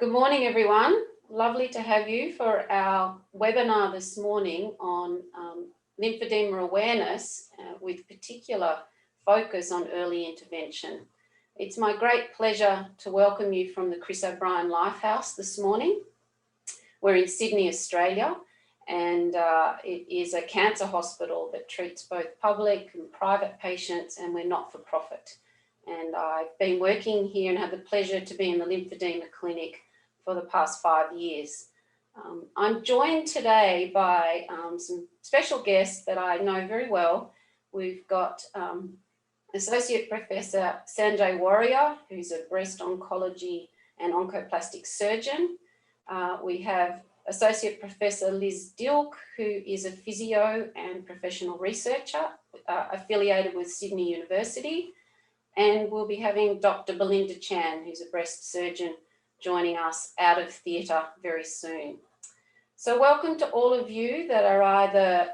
Good morning, everyone. Lovely to have you for our webinar this morning on lymphedema awareness with particular focus on early intervention. It's my great pleasure to welcome you from the Chris O'Brien Lifehouse this morning. We're in Sydney, Australia, and it is a cancer hospital that treats both public and private patients, and we're not for profit. And I've been working here and have the pleasure to be in the lymphedema clinic for the past 5 years. I'm joined today by some special guests that I know very well. We've got Associate Professor Sanjay Warrier, who's a breast oncology and oncoplastic surgeon. We have Associate Professor Liz Dylke, who is a physio and professional researcher affiliated with Sydney University. And we'll be having Dr. Belinda Chan, who's a breast surgeon, joining us out of theatre very soon. So welcome to all of you that are either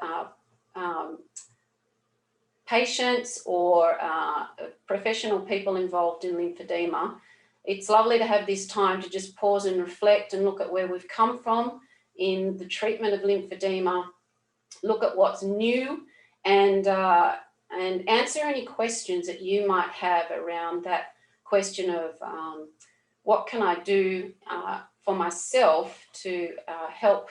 patients or professional people involved in lymphedema. It's lovely to have this time to just pause and reflect and look at where we've come from in the treatment of lymphedema, look at what's new, and answer any questions that you might have around that question of what can I do for myself to help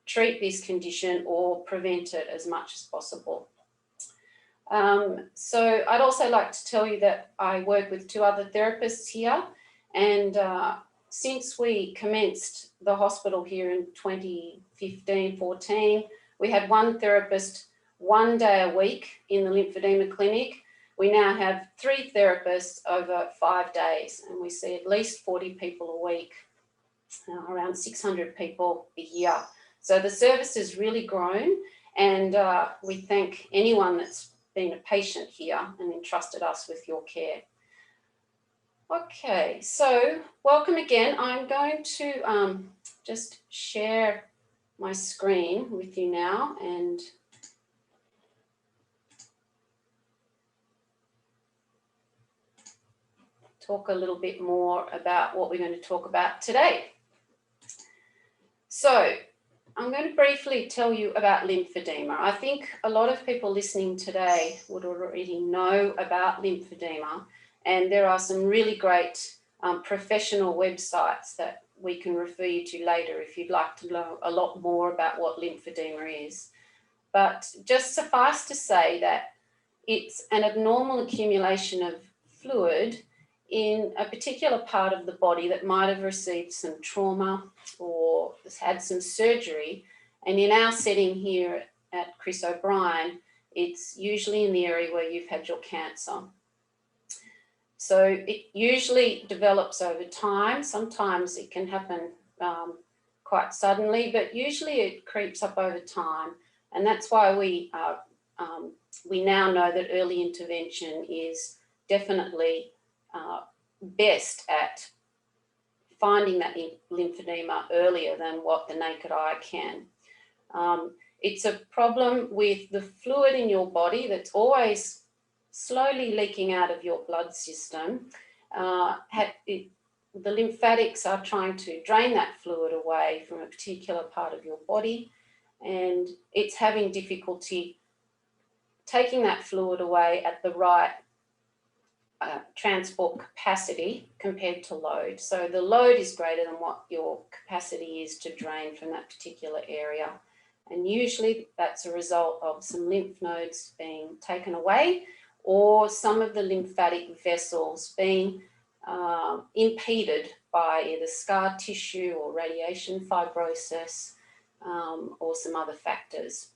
treat this condition or prevent it as much as possible. So I'd also like to tell you that I work with 2 other therapists here, and since we commenced the hospital here in 2015-14, we had 1 therapist 1 day a week in the lymphedema clinic. We now have 3 therapists over 5 days, and we see at least 40 people a week, around 600 people a year. So the service has really grown, and we thank anyone that's been a patient here and entrusted us with your care. Okay, so welcome again. I'm going to just share my screen with you now and talk a little bit more about what we're going to talk about today. So I'm going to briefly tell you about lymphedema. I think a lot of people listening today would already know about lymphedema, and there are some really great professional websites that we can refer you to later if you'd like to know a lot more about what lymphedema is. But just suffice to say that it's an abnormal accumulation of fluid in a particular part of the body that might have received some trauma or has had some surgery. And in our setting here at Chris O'Brien, it's usually in the area where you've had your cancer. So it usually develops over time. Sometimes it can happen quite suddenly, but usually it creeps up over time. And that's why we now know that early intervention is definitely best at finding that lymphedema earlier than what the naked eye can. It's a problem with the fluid in your body that's always slowly leaking out of your blood system. The lymphatics are trying to drain that fluid away from a particular part of your body, and it's having difficulty taking that fluid away at the right transport capacity compared to load. So the load is greater than what your capacity is to drain from that particular area. And usually that's a result of some lymph nodes being taken away or some of the lymphatic vessels being impeded by either scar tissue or radiation fibrosis or some other factors.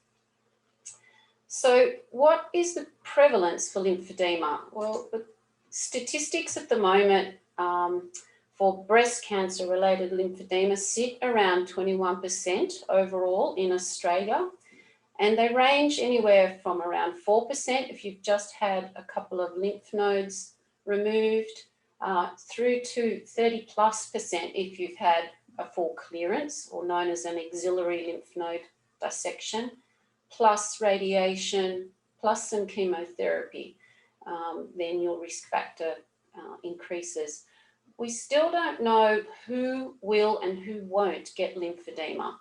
So what is the prevalence for lymphedema? Well, the statistics at the moment for breast cancer related lymphedema sit around 21% overall in Australia, and they range anywhere from around 4% if you've just had a couple of lymph nodes removed, through to 30+% if you've had a full clearance, or known as an axillary lymph node dissection, plus radiation, plus some chemotherapy. Then your risk factor increases. We still don't know who will and who won't get lymphedema,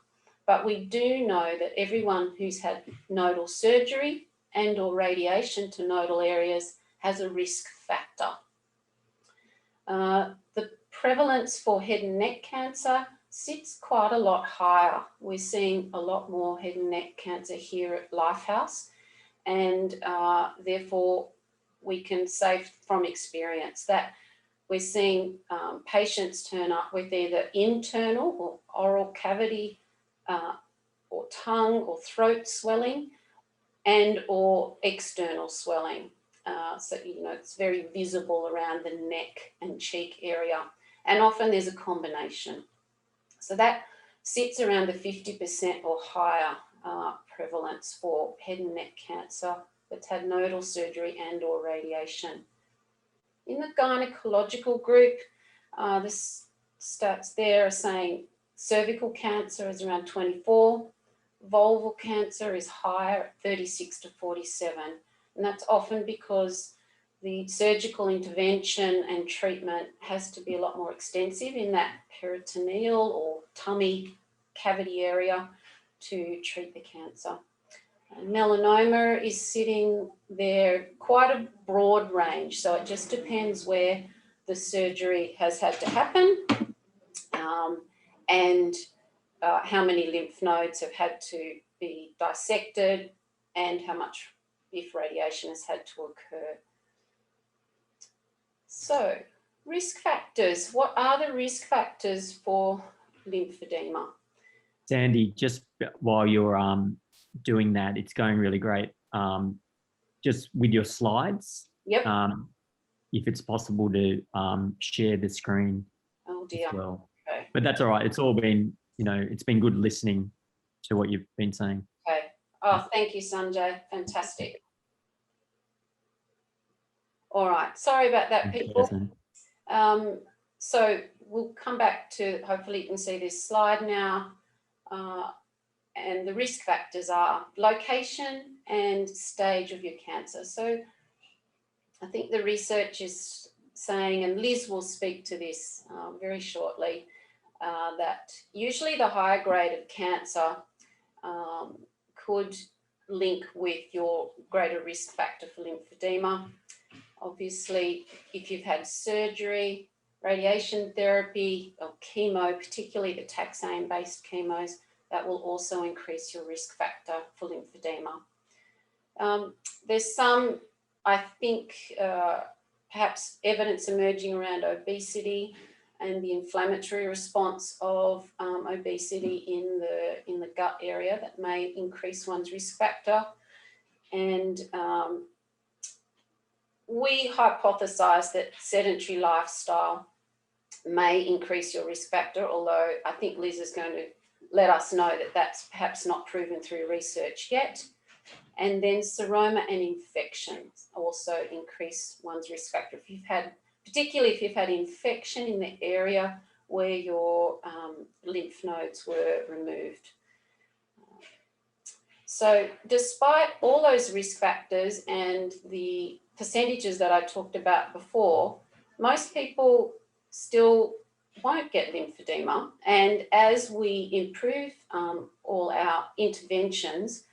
but we do know that everyone who's had nodal surgery and or radiation to nodal areas has a risk factor. The prevalence for head and neck cancer sits quite a lot higher. We're seeing a lot more head and neck cancer here at Lifehouse, and therefore we can say from experience that we're seeing patients turn up with either internal or oral cavity or tongue or throat swelling and or external swelling. So, you know, it's very visible around the neck and cheek area. And often there's a combination. So that sits around the 50% or higher prevalence for head and neck cancer that's had nodal surgery and or radiation. In the gynecological group, the stats there are saying cervical cancer is around 24, vulval cancer is higher at 36 to 47. And that's often because the surgical intervention and treatment has to be a lot more extensive in that peritoneal or tummy cavity area to treat the cancer. Melanoma is sitting there quite a broad range, so it just depends where the surgery has had to happen and how many lymph nodes have had to be dissected and how much if radiation has had to occur. So, risk factors. What are the risk factors for lymphedema? Sandy, just while you're doing that, it's going really great. Just with your slides, Yep. If it's possible to share the screen as well. Okay. But that's all right. It's all been, you know, it's been good listening to what you've been saying. Okay. Oh, thank you, Sanjay. Fantastic. All right. Sorry about that, people. So we'll come back to, hopefully you can see this slide now. And the risk factors are location and stage of your cancer. So I think the research is saying, and Liz will speak to this very shortly, that usually the higher grade of cancer could link with your greater risk factor for lymphedema. Obviously, if you've had surgery, radiation therapy or chemo, particularly the taxane-based chemos, that will also increase your risk factor for lymphedema. There's some, I think, perhaps evidence emerging around obesity and the inflammatory response of obesity in the gut area that may increase one's risk factor. And we hypothesize that sedentary lifestyle may increase your risk factor, although I think Liz is going to let us know that that's perhaps not proven through research yet. And then seroma and infections also increase one's risk factor. If you've had, particularly if you've had infection in the area where your lymph nodes were removed. So despite all those risk factors and the percentages that I talked about before, most people still won't get lymphedema. And as we improve all our interventions,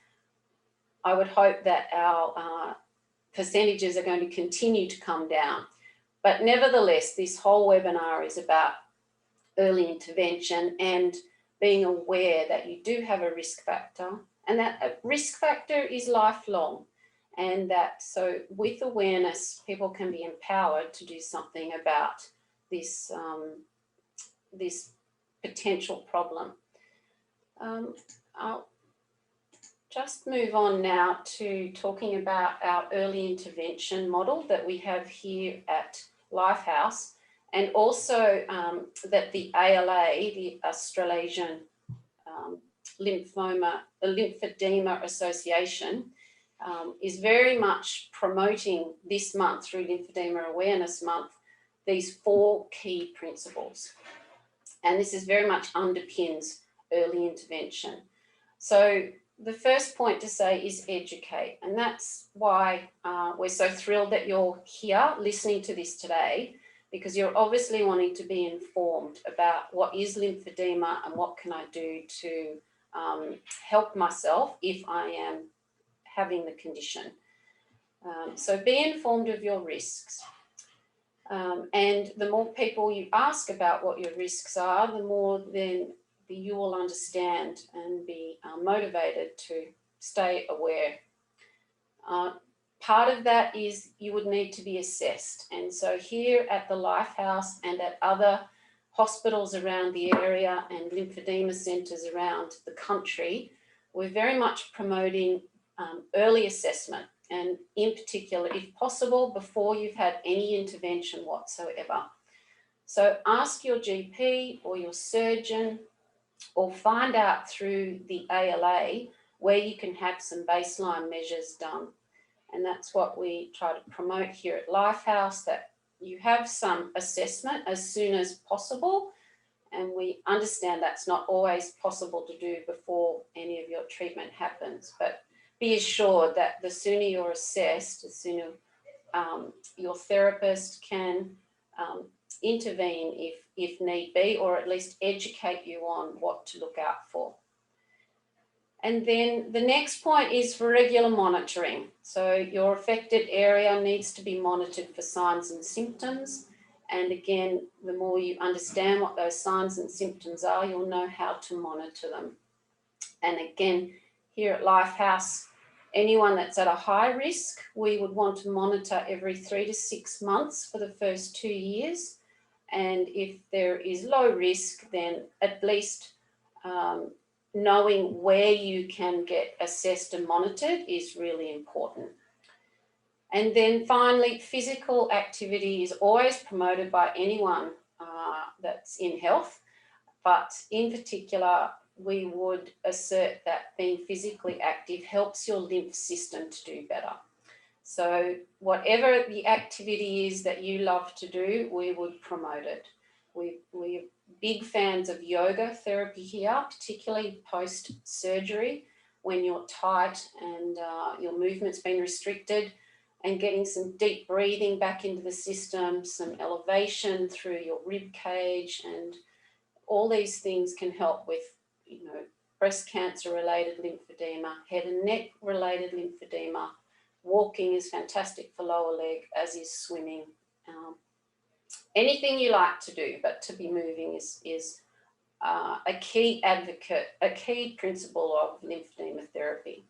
I would hope that our percentages are going to continue to come down. But nevertheless, this whole webinar is about early intervention and being aware that you do have a risk factor, and that a risk factor is lifelong. And that so with awareness, people can be empowered to do something about this, this potential problem. I'll just move on now to talking about our early intervention model that we have here at Lifehouse, and also that the ALA, the Australasian Lymphoedema Association, is very much promoting this month through Lymphedema Awareness Month these 4 key principles. And this is very much underpins early intervention. So the first point to say is educate. And that's why we're so thrilled that you're here listening to this today, because you're obviously wanting to be informed about what is lymphedema and what can I do to help myself if I am having the condition. So be informed of your risks. And the more people you ask about what your risks are, the more then you will understand and be motivated to stay aware. Part of that is you would need to be assessed. And so here at the Lifehouse and at other hospitals around the area and lymphedema centres around the country, we're very much promoting early assessment, and in particular, if possible, before you've had any intervention whatsoever. So ask your GP or your surgeon, or find out through the ALA where you can have some baseline measures done. And that's what we try to promote here at Lifehouse, that you have some assessment as soon as possible. And we understand that's not always possible to do before any of your treatment happens, but be assured that the sooner you're assessed, the sooner your therapist can intervene if need be, or at least educate you on what to look out for. And then the next point is for regular monitoring. So your affected area needs to be monitored for signs and symptoms. And again, the more you understand what those signs and symptoms are, you'll know how to monitor them. And again, here at Lifehouse, anyone that's at a high risk, we would want to monitor every 3 to 6 months for the first 2 years. And if there is low risk, then at least knowing where you can get assessed and monitored is really important. And then finally, physical activity is always promoted by anyone that's in health, but in particular, we would assert that being physically active helps your lymph system to do better. So whatever the activity is that you love to do, we would promote it. We're big fans of yoga therapy here, particularly post-surgery when you're tight and your movement's been restricted, and getting some deep breathing back into the system, some elevation through your rib cage, and all these things can help with, you know, breast cancer related lymphedema, head and neck related lymphedema. Walking is fantastic for lower leg, as is swimming. Anything you like to do, but to be moving is a key principle of lymphedema therapy.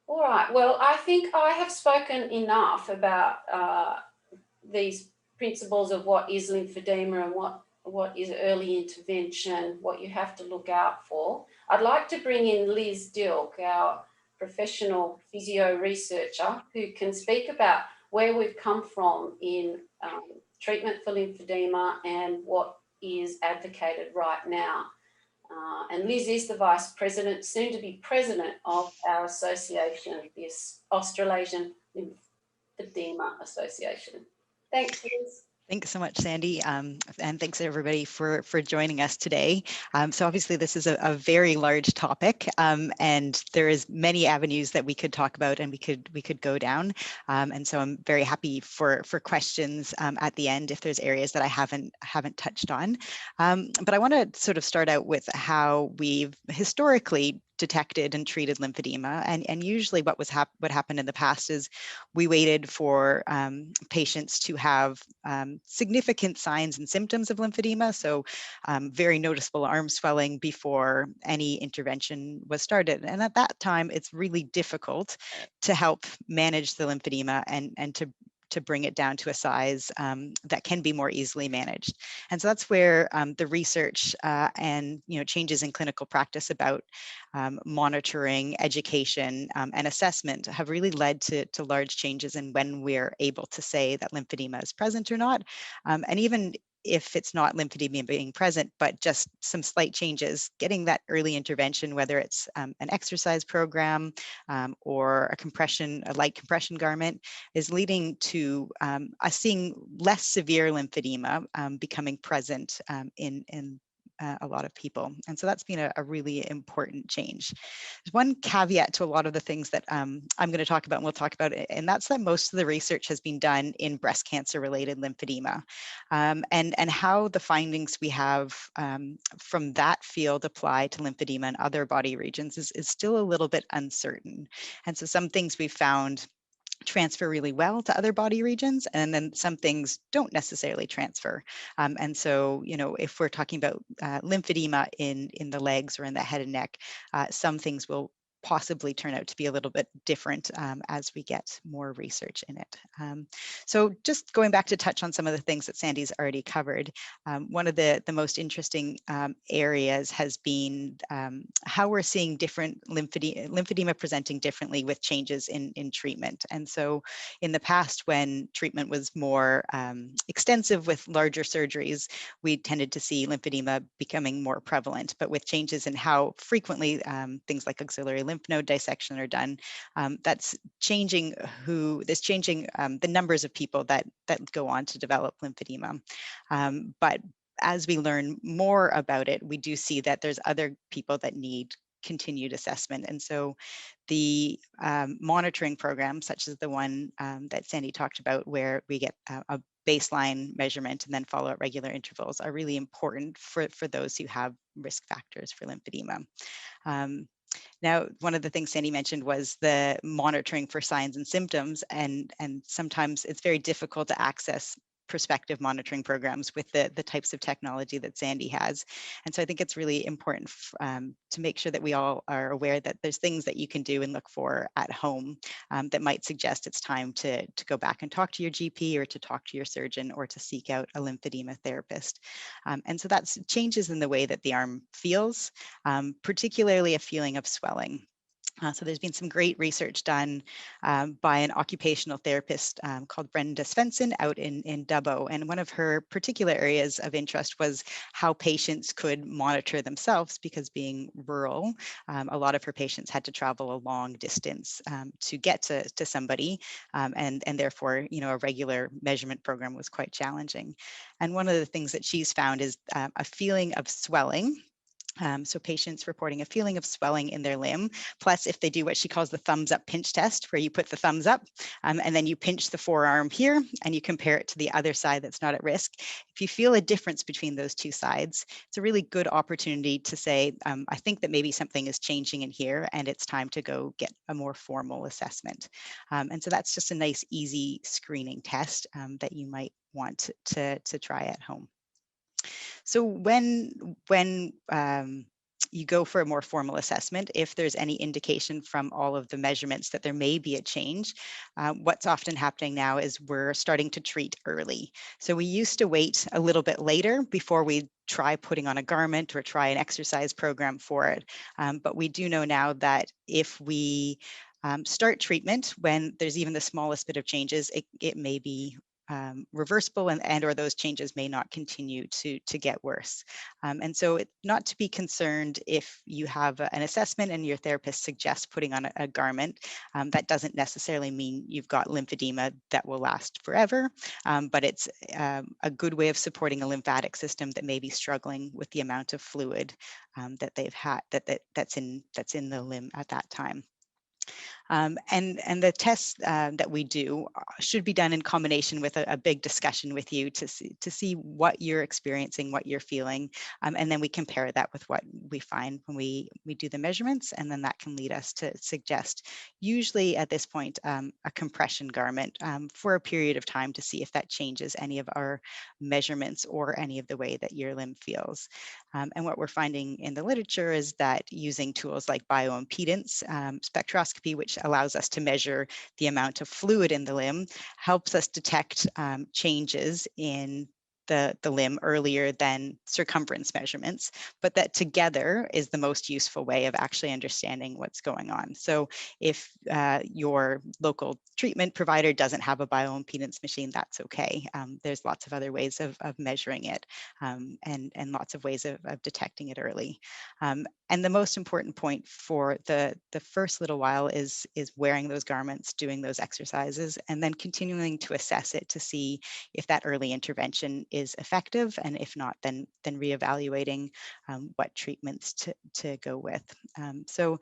All right, well, I think I have spoken enough about these principles of what is lymphedema and what is early intervention, what you have to look out for. I'd like to bring in Liz Dylke, our professional physio researcher, who can speak about where we've come from in treatment for lymphedema and what is advocated right now. And Liz is the Vice President, soon to be President of our association, the Australasian Lymphedema Association. Thanks, Liz. Thanks so much, Sandy, and thanks everybody for joining us today. So obviously this is a very large topic, and there is many avenues that we could talk about and we could go down. And so I'm very happy for questions at the end if there's areas that I haven't touched on. But I want to sort of start out with how we've historically detected and treated lymphedema, and usually what happened in the past is we waited for patients to have significant signs and symptoms of lymphedema, so very noticeable arm swelling before any intervention was started. And at that time, it's really difficult to help manage the lymphedema and to bring it down to a size that can be more easily managed. And so that's where the research and changes in clinical practice about monitoring, education, and assessment have really led to large changes in when we're able to say that lymphedema is present or not. And even if it's not lymphedema being present, but just some slight changes, getting that early intervention, whether it's an exercise program or a light compression garment, is leading to us seeing less severe lymphedema becoming present in a lot of people. And so that's been a really important change. There's one caveat to a lot of the things that I'm going to talk about and we'll talk about, and that's that most of the research has been done in breast cancer related lymphedema, and how the findings we have from that field apply to lymphedema in other body regions is still a little bit uncertain. And so some things we've found transfer really well to other body regions, and then some things don't necessarily transfer. And so, you know, if we're talking about lymphedema in the legs or in the head and neck, some things will possibly turn out to be a little bit different as we get more research in it. So just going back to touch on some of the things that Sandy's already covered, one of the most interesting areas has been how we're seeing different lymphedema presenting differently with changes in treatment. And so in the past, when treatment was more extensive with larger surgeries, we tended to see lymphedema becoming more prevalent. But with changes in how frequently things like auxiliary lymph node dissection are done, that's changing the numbers of people that go on to develop lymphedema. But as we learn more about it, we do see that there's other people that need continued assessment. And so the monitoring programs, such as the one that Sandy talked about, where we get a baseline measurement and then follow at regular intervals, are really important for those who have risk factors for lymphedema. Now, one of the things Sandy mentioned was the monitoring for signs and symptoms, and sometimes it's very difficult to access prospective monitoring programs with the types of technology that Sandy has. And so I think it's really important to make sure that we all are aware that there's things that you can do and look for at home that might suggest it's time to go back and talk to your GP, or to talk to your surgeon, or to seek out a lymphedema therapist. And so that's changes in the way that the arm feels, particularly a feeling of swelling. So there's been some great research done by an occupational therapist called Brenda Svensson out in Dubbo. And one of her particular areas of interest was how patients could monitor themselves, because being rural, a lot of her patients had to travel a long distance to get to somebody. And therefore, you know, a regular measurement program was quite challenging. And one of the things that she's found is a feeling of swelling. So patients reporting a feeling of swelling in their limb, plus if they do what she calls the thumbs up pinch test, where you put the thumbs up and then you pinch the forearm here and you compare it to the other side that's not at risk. If you feel a difference between those two sides, it's a really good opportunity to say, I think that maybe something is changing in here and it's time to go get a more formal assessment. And so that's just a nice, easy screening test that you might want to try at home. So when you go for a more formal assessment, if there's any indication from all of the measurements that there may be a change, what's often happening now is we're starting to treat early. So we used to wait a little bit later before we try putting on a garment or try an exercise program for it. But we do know now that if we start treatment when there's even the smallest bit of changes, it may be reversible, and or those changes may not continue to get worse. And so not to be concerned if you have an assessment and your therapist suggests putting on a garment. That doesn't necessarily mean you've got lymphedema that will last forever, but it's a good way of supporting a lymphatic system that may be struggling with the amount of fluid that they've had that's in the limb at that time. And the tests that we do should be done in combination with a big discussion with you to see what you're experiencing, what you're feeling, and then we compare that with what we find when we do the measurements, and then that can lead us to suggest, usually at this point, a compression garment for a period of time to see if that changes any of our measurements or any of the way that your limb feels. And what we're finding in the literature is that using tools like bioimpedance spectroscopy, which allows us to measure the amount of fluid in the limb, helps us detect changes in the limb earlier than circumference measurements, but that together is the most useful way of actually understanding what's going on. So if your local treatment provider doesn't have a bioimpedance machine, that's okay. There's lots of other ways of measuring it and lots of ways of detecting it early. And the most important point for the first little while is wearing those garments, doing those exercises, and then continuing to assess it to see if that early intervention is effective, and if not, then reevaluating what treatments to go with. So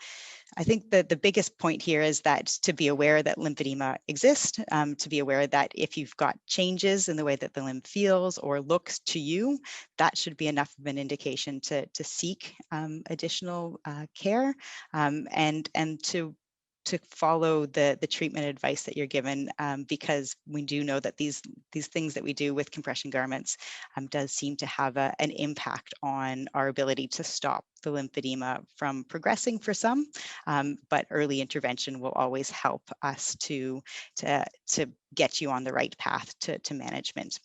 I think that the biggest point here is that to be aware that lymphedema exists, to be aware that if you've got changes in the way that the lymph feels or looks to you, that should be enough of an indication to seek additional care, and to follow the treatment advice that you're given, because we do know that these things that we do with compression garments does seem to have an impact on our ability to stop the lymphedema from progressing for some, but early intervention will always help us to get you on the right path to management.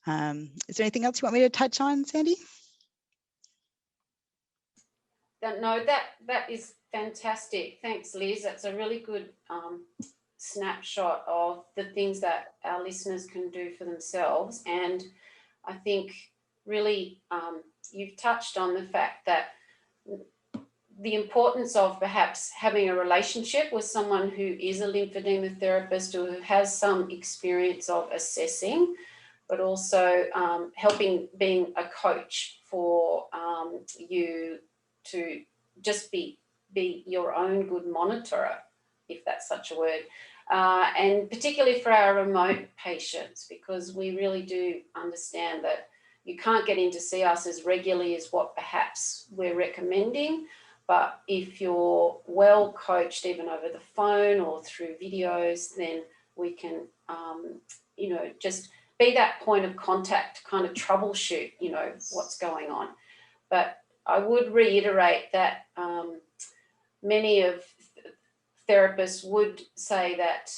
Is there anything else you want me to touch on, Sandy? No, that is fantastic. Thanks, Liz. That's a really good snapshot of the things that our listeners can do for themselves. And I think really you've touched on the fact that the importance of perhaps having a relationship with someone who is a lymphedema therapist or who has some experience of assessing, but also helping being a coach for you to just be your own good monitorer, if that's such a word, and particularly for our remote patients, because we really do understand that you can't get in to see us as regularly as what perhaps we're recommending, but if you're well coached even over the phone or through videos, then we can, just be that point of contact to kind of troubleshoot, what's going on. But I would reiterate that many of therapists would say that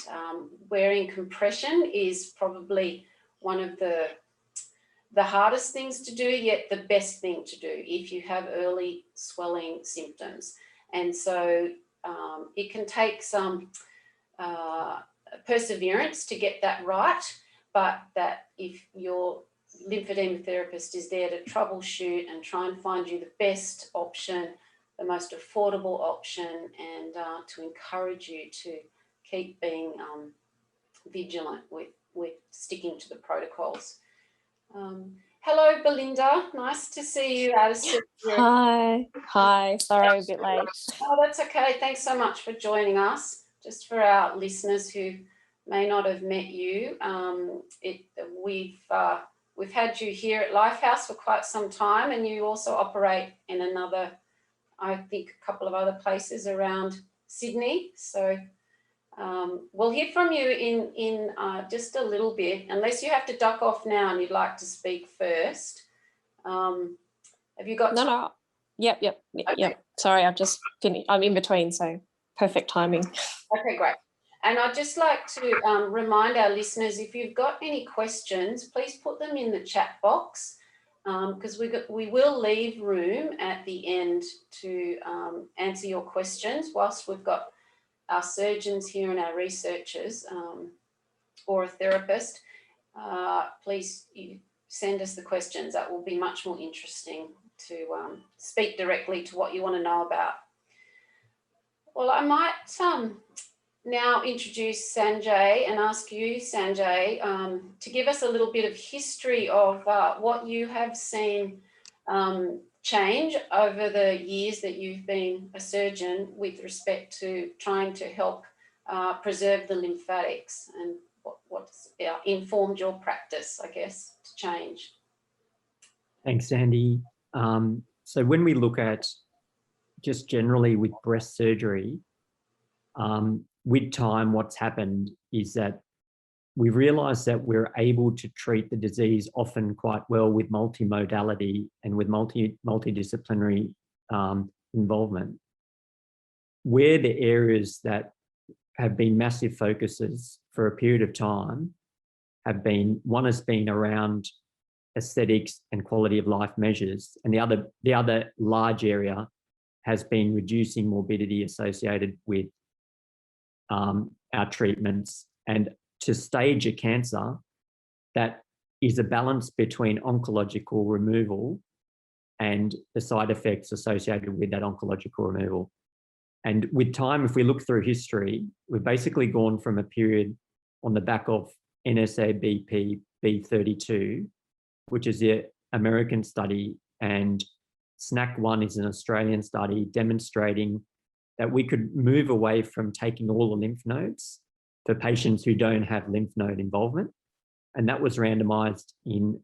wearing compression is probably one of the hardest things to do, yet the best thing to do if you have early swelling symptoms. And so it can take some perseverance to get that right, but that if your lymphedema therapist is there to troubleshoot and try and find you the best option, the most affordable option, and to encourage you to keep being vigilant with sticking to the protocols. Hello, Belinda. Nice to see you out of surgery. Hi. Sorry, a bit late. Oh, that's okay. Thanks so much for joining us. Just for our listeners who may not have met you, we've had you here at Lifehouse for quite some time, and you also operate in another, I think, a couple of other places around Sydney. So we'll hear from you in just a little bit, unless you have to duck off now and you'd like to speak first. Have you got time? No. Yep. Okay. Yep. Sorry, I've just finished. I'm in between, so perfect timing. Okay, great. And I'd just like to remind our listeners, if you've got any questions, please put them in the chat box, because we will leave room at the end to answer your questions whilst we've got our surgeons here and our researchers or a therapist. Please send us the questions. That will be much more interesting to speak directly to what you want to know about. Well, I might now introduce Sanjay and ask you, Sanjay, to give us a little bit of history of what you have seen change over the years that you've been a surgeon with respect to trying to help preserve the lymphatics, and what's informed your practice, I guess, to change. Thanks, Sandy. So when we look at just generally with breast surgery, with time, what's happened is that we've realised that we're able to treat the disease often quite well with multimodality and with multidisciplinary involvement. Where the areas that have been massive focuses for a period of time have been, one has been around aesthetics and quality of life measures, and the other large area has been reducing morbidity associated with our treatments. And to stage a cancer, that is a balance between oncological removal and the side effects associated with that oncological removal. And with time, if we look through history, we've basically gone from a period on the back of NSABP B32, which is the American study, and SNAC1 is an Australian study demonstrating that we could move away from taking all the lymph nodes for patients who don't have lymph node involvement. And that was randomized in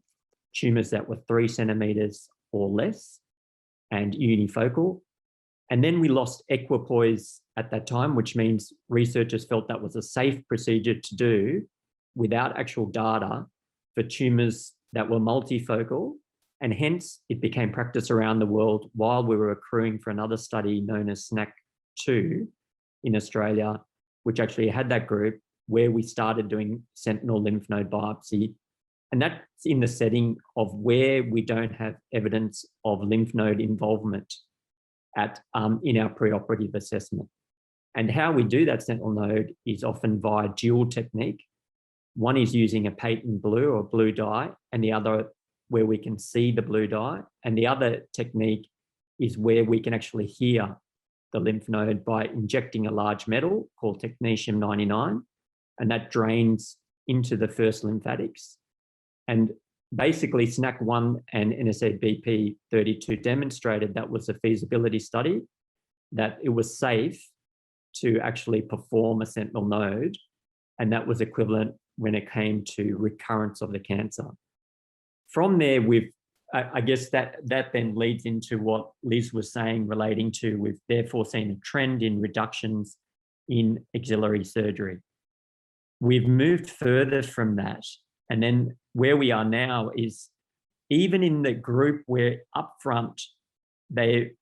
tumors that were 3 centimeters or less and unifocal. And then we lost equipoise at that time, which means researchers felt that was a safe procedure to do without actual data for tumors that were multifocal. And hence it became practice around the world while we were accruing for another study known as SNAC2 in Australia, which actually had that group where we started doing sentinel lymph node biopsy. And that's in the setting of where we don't have evidence of lymph node involvement in our preoperative assessment. And how we do that sentinel node is often via dual technique. One is using a patent blue or blue dye, and the other where we can see the blue dye. And the other technique is where we can actually hear the lymph node by injecting a large metal called technetium-99, and that drains into the first lymphatics. And basically SNAC1 and NSABP32 demonstrated that was a feasibility study, that it was safe to actually perform a sentinel node, and that was equivalent when it came to recurrence of the cancer. From there, I guess that then leads into what Liz was saying relating to we've therefore seen a trend in reductions in axillary surgery. We've moved further from that, and then where we are now is even in the group where upfront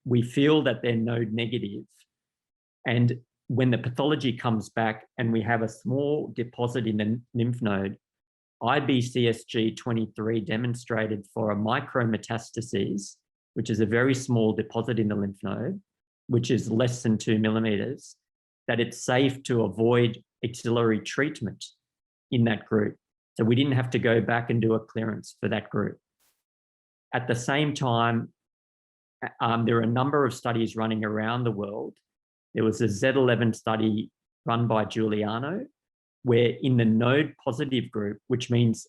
we feel that they're node negative, and when the pathology comes back and we have a small deposit in the lymph node, IBCSG23 demonstrated for a micrometastasis, which is a very small deposit in the lymph node, which is less than 2 millimeters, that it's safe to avoid axillary treatment in that group. So we didn't have to go back and do a clearance for that group. At the same time, there are a number of studies running around the world. There was a Z11 study run by Giuliano, where in the node positive group, which means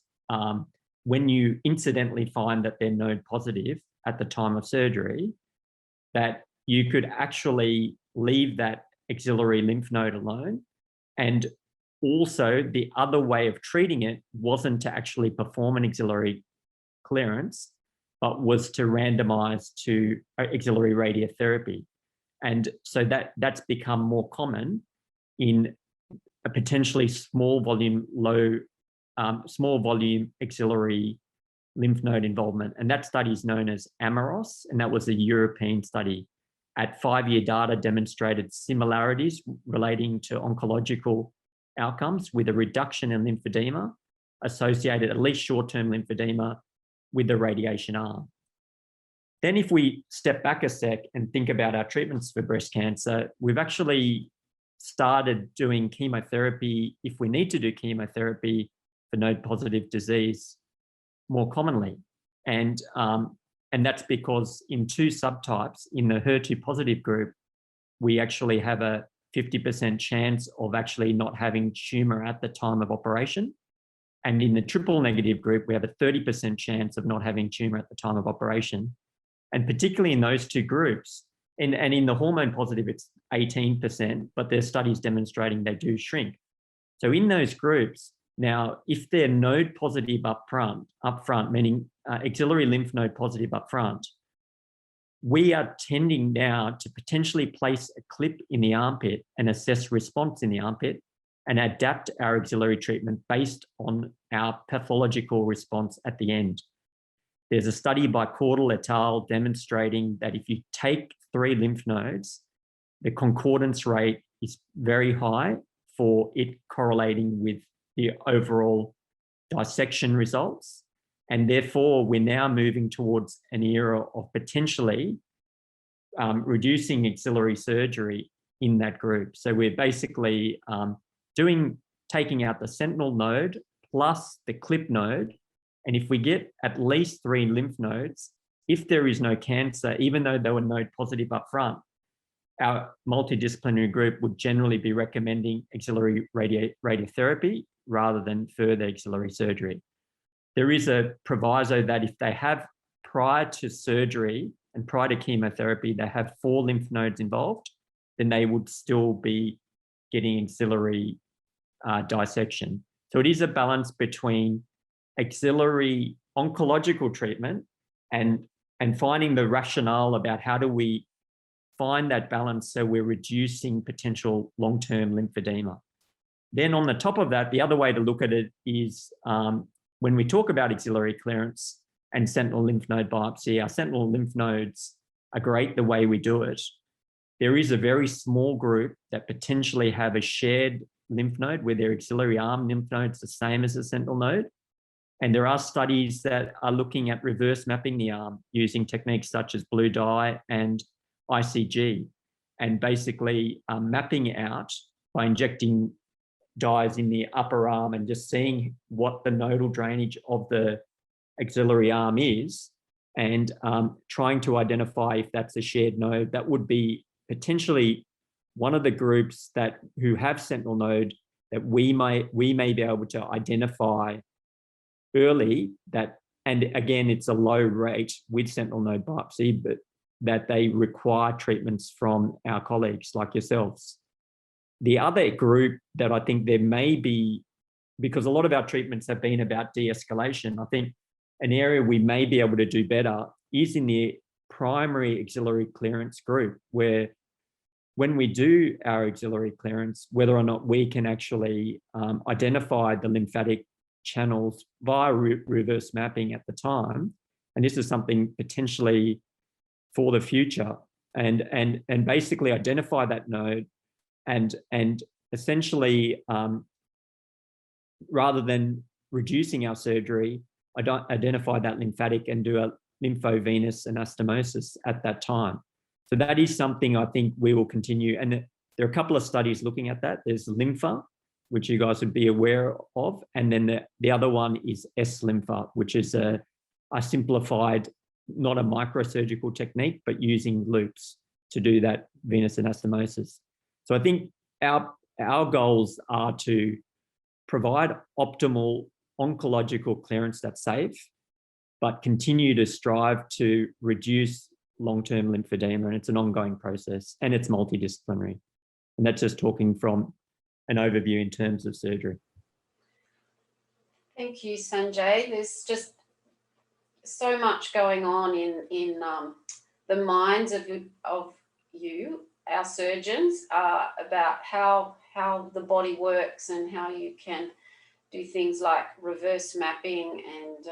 when you incidentally find that they're node positive at the time of surgery, that you could actually leave that axillary lymph node alone. And also the other way of treating it wasn't to actually perform an axillary clearance, but was to randomize to axillary radiotherapy. And so that's become more common in a potentially small volume axillary lymph node involvement. And that study is known as AMAROS, and that was a European study. At 5-year data demonstrated similarities relating to oncological outcomes with a reduction in lymphedema associated, at least short-term lymphedema, with the radiation arm. Then if we step back a sec and think about our treatments for breast cancer, we've actually started doing chemotherapy, if we need to do chemotherapy for node-positive disease, more commonly. And that's because in 2 subtypes, in the HER2-positive group, we actually have a 50% chance of actually not having tumor at the time of operation. And in the triple-negative group, we have a 30% chance of not having tumor at the time of operation. And particularly in those 2 groups, and in the hormone positive, it's 18%, but there's studies demonstrating they do shrink. So in those groups, now, if they're node positive upfront, meaning axillary lymph node positive upfront, we are tending now to potentially place a clip in the armpit and assess response in the armpit and adapt our axillary treatment based on our pathological response at the end. There's a study by Caudle et al. Demonstrating that if you take 3 lymph nodes, the concordance rate is very high for it correlating with the overall dissection results. And therefore, we're now moving towards an era of potentially reducing axillary surgery in that group. So we're basically taking out the sentinel node plus the clip node. And if we get at least 3 lymph nodes, if there is no cancer, even though they were node positive up front, our multidisciplinary group would generally be recommending axillary radiotherapy rather than further axillary surgery. There is a proviso that if they have, prior to surgery and prior to chemotherapy, they have 4 lymph nodes involved, then they would still be getting axillary dissection. So it is a balance between axillary oncological treatment and finding the rationale about how do we find that balance so we're reducing potential long-term lymphedema. Then on the top of that, the other way to look at it is when we talk about axillary clearance and sentinel lymph node biopsy, our sentinel lymph nodes are great the way we do it. There is a very small group that potentially have a shared lymph node where their axillary arm lymph node's the same as the sentinel node. And there are studies that are looking at reverse mapping the arm using techniques such as blue dye and ICG, and basically mapping out by injecting dyes in the upper arm and just seeing what the nodal drainage of the axillary arm is, and trying to identify if that's a shared node. That would be potentially one of the groups who have sentinel node that we may be able to identify early, that, and again, it's a low rate with sentinel node biopsy, but that they require treatments from our colleagues like yourselves. The other group that I think there may be, because a lot of our treatments have been about de-escalation, I think an area we may be able to do better is in the primary axillary clearance group, where when we do our axillary clearance, whether or not we can actually identify the lymphatic channels via reverse mapping at the time, and this is something potentially for the future, and basically identify that node and essentially rather than reducing our surgery, identify that lymphatic and do a lymphovenous anastomosis at that time. So that is something I think we will continue. And there are a couple of studies looking at that. There's Lympha, which you guys would be aware of. And then the other one is S-Lympha, which is a simplified, not a microsurgical technique, but using loops to do that venous anastomosis. So I think our goals are to provide optimal oncological clearance that's safe, but continue to strive to reduce long-term lymphedema, and it's an ongoing process and it's multidisciplinary. And that's just talking from an overview in terms of surgery. Thank you, Sanjay. There's just so much going on in the minds of you, our surgeons, about how the body works and how you can do things like reverse mapping and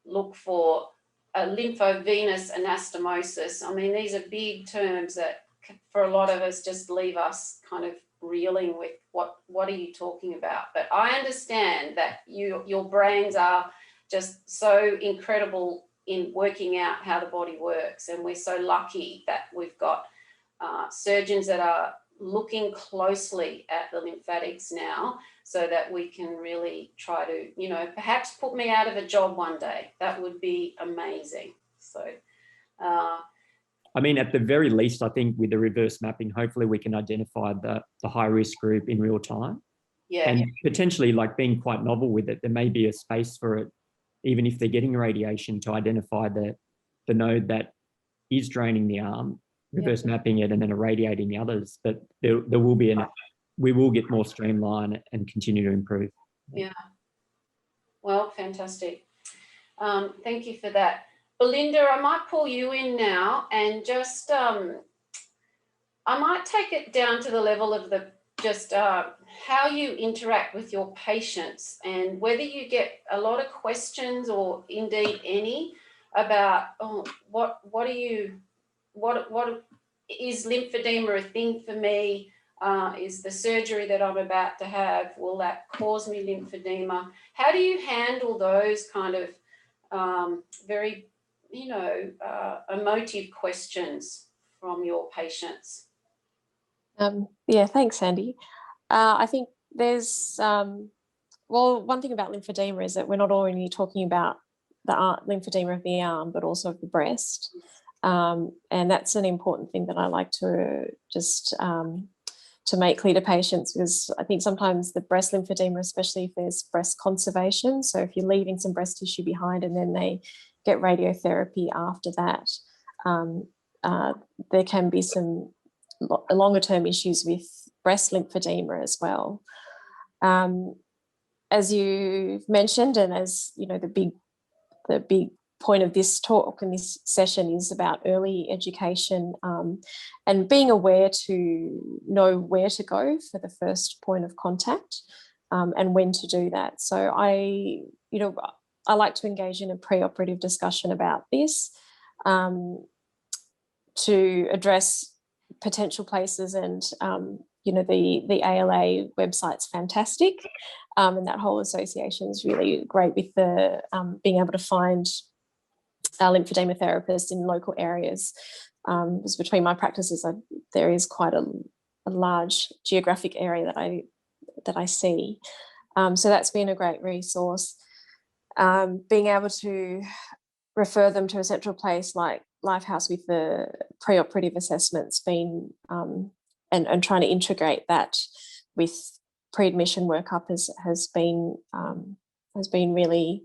look for a lymphovenous anastomosis. I mean, these are big terms that for a lot of us just leave us kind of reeling with what are you talking about? But I understand that your brains are just so incredible in working out how the body works, and we're so lucky that we've got surgeons that are looking closely at the lymphatics now, so that we can really try to, you know, perhaps put me out of a job one day. That would be amazing. So I mean, at the very least, I think with the reverse mapping, hopefully we can identify the high risk group in real time. Yeah. And potentially, like, being quite novel with it, there may be a space for it, even if they're getting radiation, to identify the node that is draining the arm, reverse mapping it, and then irradiating the others. But there will be we will get more streamlined and continue to improve. Yeah. Well, fantastic. Thank you for that. Belinda, I might pull you in now and just, I might take it down to the level of how you interact with your patients, and whether you get a lot of questions or indeed any about, what is lymphedema a thing for me? Is the surgery that I'm about to have, will that cause me lymphedema? How do you handle those kind of very, emotive questions from your patients? Yeah, thanks, Sandy. I think there's, one thing about lymphedema is that we're not only talking about the lymphedema of the arm, but also of the breast. And that's an important thing that I like to just to make clear to patients, because I think sometimes the breast lymphedema, especially if there's breast conservation, so if you're leaving some breast tissue behind and then they get radiotherapy after that, there can be some longer term issues with breast lymphedema as well. As you've mentioned, and as you know, the big point of this talk and this session is about early education, and being aware to know where to go for the first point of contact, and when to do that. So I like to engage in a preoperative discussion about this, to address potential places, and the ALA website's fantastic, and that whole association is really great with the being able to find lymphedema therapists in local areas. Because between my practices, there is quite a large geographic area that I see. So that's been a great resource. Being able to refer them to a central place like Lifehouse with the preoperative assessments, and trying to integrate that with pre-admission workup has been really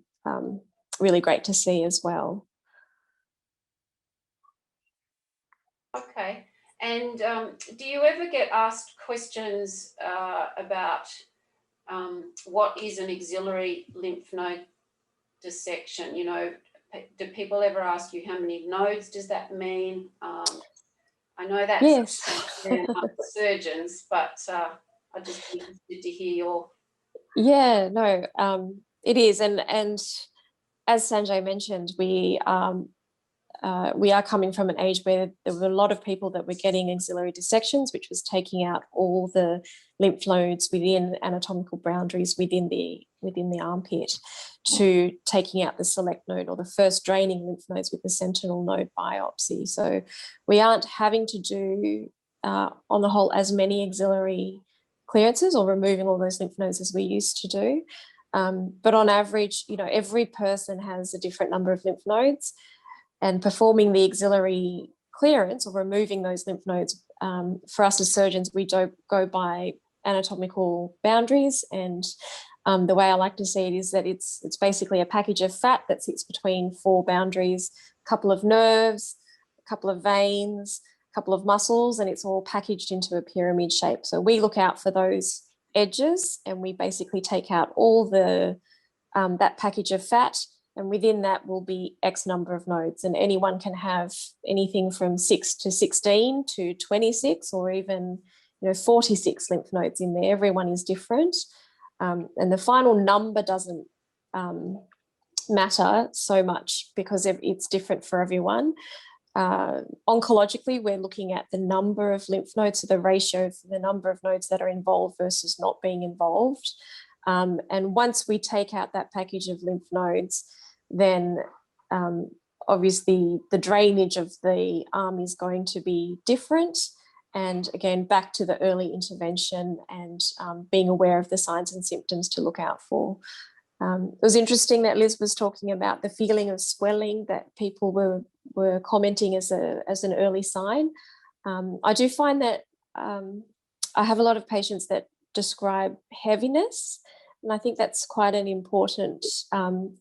really great to see as well. Okay, and do you ever get asked questions about what is an axillary lymph node dissection? You know, do people ever ask you how many nodes does that mean? I know that's yes. surgeons, but I'd just be interested to hear your. Yeah, no, it is, and as Sanjay mentioned, we are coming from an age where there were a lot of people that were getting axillary dissections, which was taking out all the lymph nodes within anatomical boundaries within the armpit, to taking out the select node or the first draining lymph nodes with the sentinel node biopsy. So we aren't having to do, on the whole, as many axillary clearances or removing all those lymph nodes as we used to do. But on average, every person has a different number of lymph nodes, and performing the axillary clearance or removing those lymph nodes, for us as surgeons, we don't go by anatomical boundaries. And the way I like to see it is that it's basically a package of fat that sits between four boundaries, a couple of nerves, a couple of veins, a couple of muscles, and it's all packaged into a pyramid shape. So we look out for those edges, and we basically take out all the that package of fat, and within that will be X number of nodes, and anyone can have anything from 6 to 16 to 26, or even 46 lymph nodes in there. Everyone is different, and the final number doesn't matter so much because it's different for everyone. Oncologically, we're looking at the number of lymph nodes, so the ratio for the number of nodes that are involved versus not being involved. And once we take out that package of lymph nodes, then obviously the drainage of the arm is going to be different. And again, back to the early intervention and being aware of the signs and symptoms to look out for. It was interesting that Liz was talking about the feeling of swelling that people were commenting as an early sign. I do find that I have a lot of patients that describe heaviness, and I think that's quite an important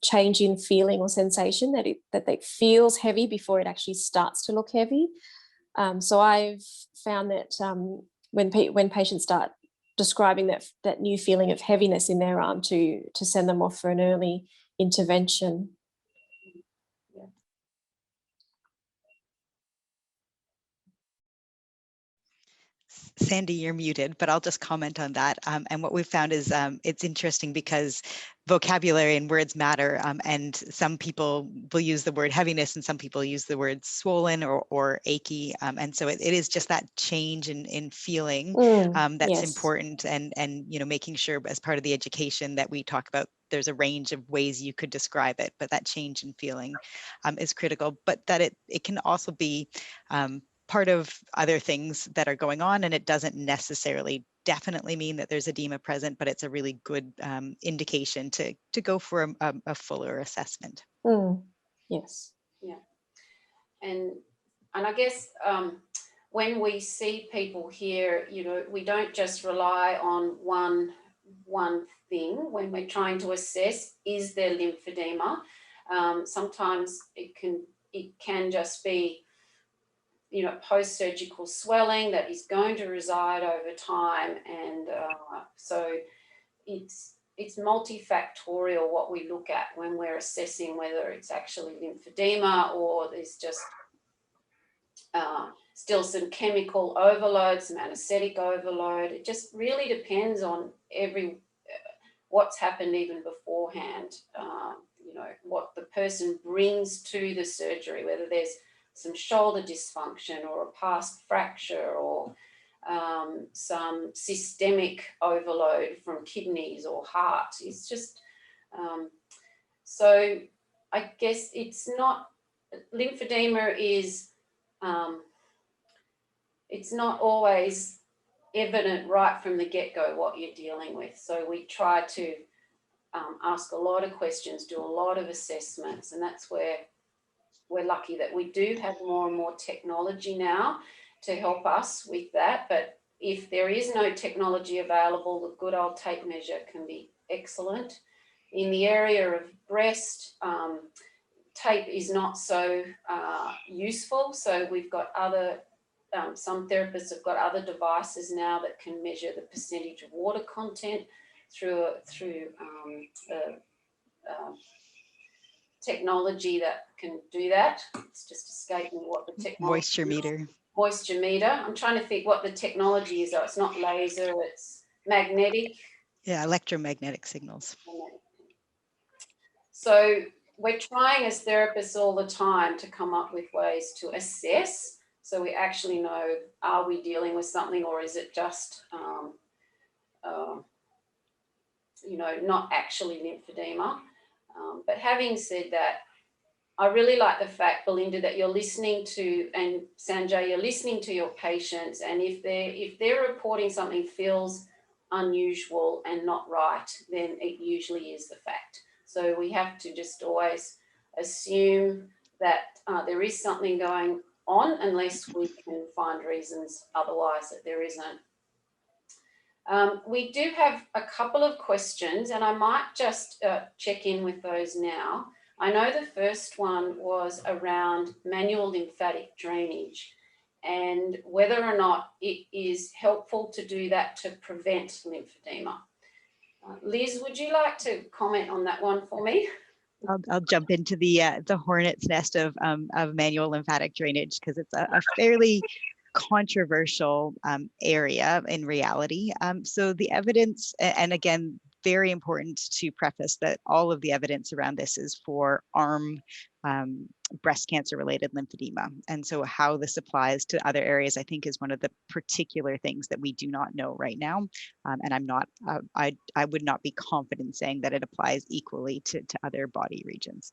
change in feeling or sensation, that it feels heavy before it actually starts to look heavy. So I've found that when patients start describing that new feeling of heaviness in their arm, to send them off for an early intervention. Sandy, you're muted, but I'll just comment on that. And what we've found is it's interesting because vocabulary and words matter, and some people will use the word heaviness and some people use the word swollen or achy. And so it is just that change in feeling that's yes. important, and making sure as part of the education that we talk about, there's a range of ways you could describe it, but that change in feeling is critical, but that it can also be part of other things that are going on, and it doesn't necessarily definitely mean that there's edema present, but it's a really good indication to go for a fuller assessment. Yes. Yeah. And I guess when we see people here, you know, we don't just rely on one thing when we're trying to assess, is there lymphedema? Sometimes it can just be, you know, post-surgical swelling that is going to reside over time. And so it's multifactorial what we look at when we're assessing whether it's actually lymphedema or there's just still some chemical overload, some anesthetic overload. It just really depends on what's happened even beforehand, you know, what the person brings to the surgery, whether there's some shoulder dysfunction or a past fracture or some systemic overload from kidneys or heart. It's just, so I guess it's not, lymphedema is, it's not always evident right from the get-go what you're dealing with. So we try to ask a lot of questions, do a lot of assessments, and that's where we're lucky that we do have more and more technology now to help us with that. But if there is no technology available, the good old tape measure can be excellent. In the area of breast, tape is not so useful. So we've got other, some therapists have got other devices now that can measure the percentage of water content through technology that can do that. It's just escaping what the technology Moisture meter. Moisture meter. I'm trying to think what the technology is. Though. It's not laser, it's magnetic. Yeah, electromagnetic signals. So we're trying as therapists all the time to come up with ways to assess. So we actually know, are we dealing with something or is it just, you know, not actually lymphedema? But having said that, I really like the fact, Belinda, that you're listening to, and Sanjay, you're listening to your patients, and if they're reporting something feels unusual and not right, then it usually is the fact. So we have to just always assume that there is something going on unless we can find reasons otherwise that there isn't. We do have a couple of questions, and I might just check in with those now. I know the first one was around manual lymphatic drainage and whether or not it is helpful to do that to prevent lymphedema. Liz, would you like to comment on that one for me? I'll jump into the hornet's nest of manual lymphatic drainage because it's a fairly controversial area in reality. So the evidence, and again, very important to preface that all of the evidence around this is for arm breast cancer related lymphedema. And so how this applies to other areas, I think, is one of the particular things that we do not know right now. And I'm not, I would not be confident saying that it applies equally to other body regions.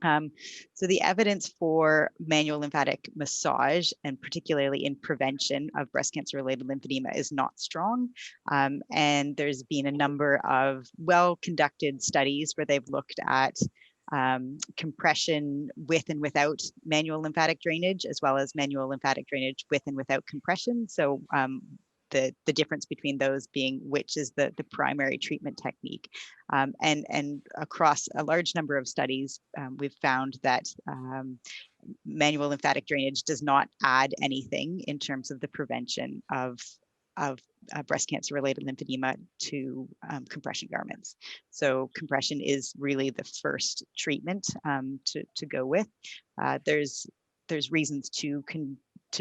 So the evidence for manual lymphatic massage, and particularly in prevention of breast cancer related lymphedema, is not strong. And there's been a number of well-conducted studies where they've looked at compression with and without manual lymphatic drainage, as well as manual lymphatic drainage with and without compression. So the difference between those being which is the primary treatment technique. And across a large number of studies, we've found that manual lymphatic drainage does not add anything in terms of the prevention of breast cancer related lymphedema to compression garments. So compression is really the first treatment to go with. There's reasons to